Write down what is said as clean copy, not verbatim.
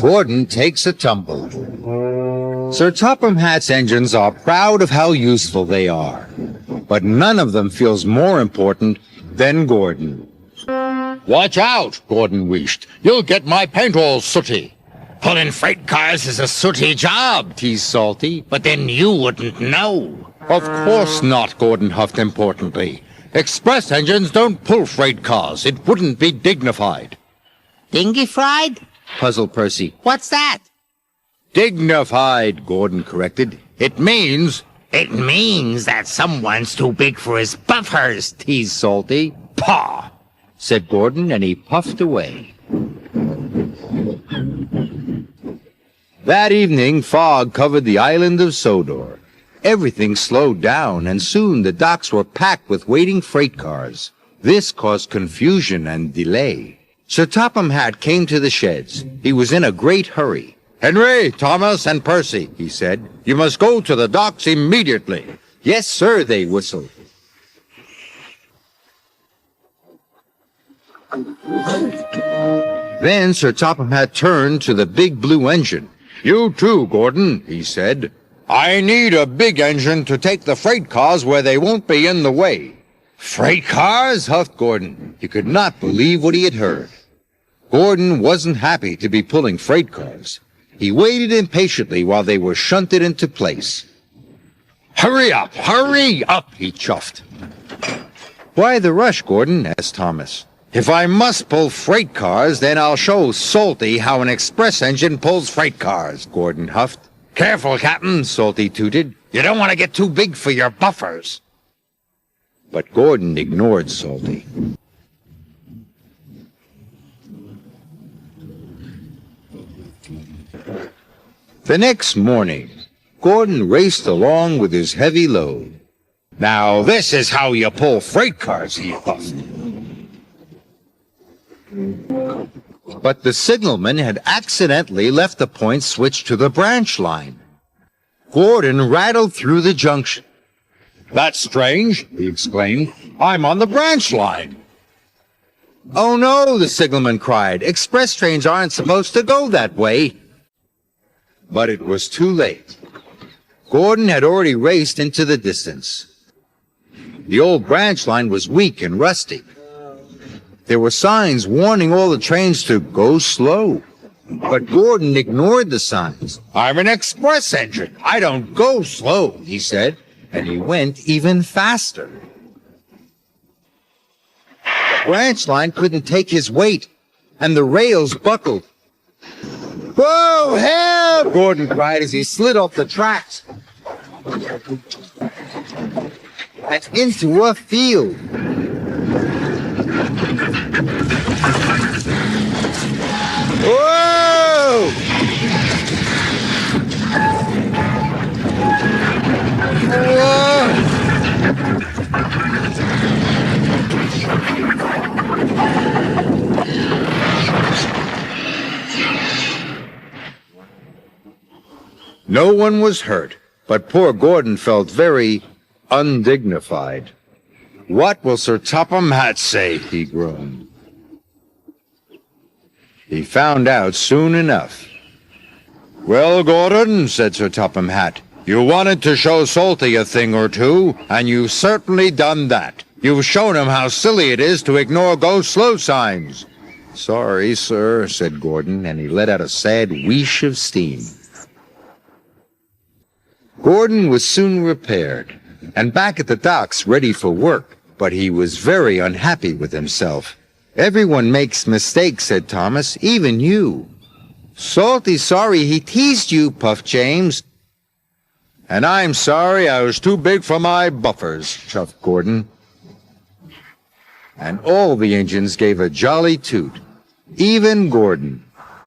Gordon takes a tumble. Sir Topham Hatt's engines are proud of how useful they are, but none of them feels more important than Gordon. "Watch out," Gordon wheezed. "You'll get my paint all sooty." Pulling freight cars is a sooty job, teased Salty, but then you wouldn't know. "Of course not," Gordon huffed importantly. "Express engines don't pull freight cars. It wouldn't be dignified." Dingy-fried? Puzzled Percy. What's that? Dignified, Gordon corrected. It means that someone's too big for his buffers, teased Salty. Pah! Said Gordon, and he puffed away. That evening, fog covered the island of Sodor. Everything slowed down, and soon the docks were packed with waiting freight cars. This caused confusion and delay. Sir Topham Hatt came to the sheds. He was in a great hurry. "Henry, Thomas, and Percy," he said, "you must go to the docks immediately." "Yes, sir," they whistled. Then Sir Topham Hatt turned to the big blue engine. "You too, Gordon," he said. "I need a big engine to take the freight cars where they won't be in the way." "Freight cars?" huffed Gordon. He could not believe what he had heard. Gordon wasn't happy to be pulling freight cars. He waited impatiently while they were shunted into place. Hurry up, he chuffed. "Why the rush, Gordon?" asked Thomas. "If I must pull freight cars, then I'll show Salty how an express engine pulls freight cars," Gordon huffed. "Careful, Captain," Salty tooted. "You don't want to get too big for your buffers." But Gordon ignored Salty. The next morning, Gordon raced along with his heavy load. "Now this is how you pull freight cars," he puffed. But the signalman had accidentally left the point switched to the branch line. Gordon rattled through the junction. "That's strange," he exclaimed. "I'm on the branch line." "Oh no," the signalman cried. "Express trains aren't supposed to go that way." But it was too late. Gordon had already raced into the distance. The old branch line was weak and rusty. There were signs warning all the trains to go slow. But Gordon ignored the signs. "I'm an express engine. I don't go slow," he said. And he went even faster. The branch line couldn't take his weight, and the rails buckled. "Whoa, help!" Gordon cried as he slid off the tracks and into a field. Whoa! Whoa! No one was hurt, but poor Gordon felt very undignified. "What will Sir Topham Hatt say?" he groaned. He found out soon enough. "Well, Gordon," said Sir Topham Hatt, "you wanted to show Salty a thing or two, and you've certainly done that. You've shown him how silly it is to ignore go-slow signs." "Sorry, sir," said Gordon, and he let out a sad wheesh of steam. Gordon was soon repaired, and back at the docks ready for work, but he was very unhappy with himself. "Everyone makes mistakes," said Thomas, "even you." "Salty's sorry he teased you," puffed James. "And I'm sorry I was too big for my buffers," chuffed Gordon. And all the engines gave a jolly toot, even Gordon.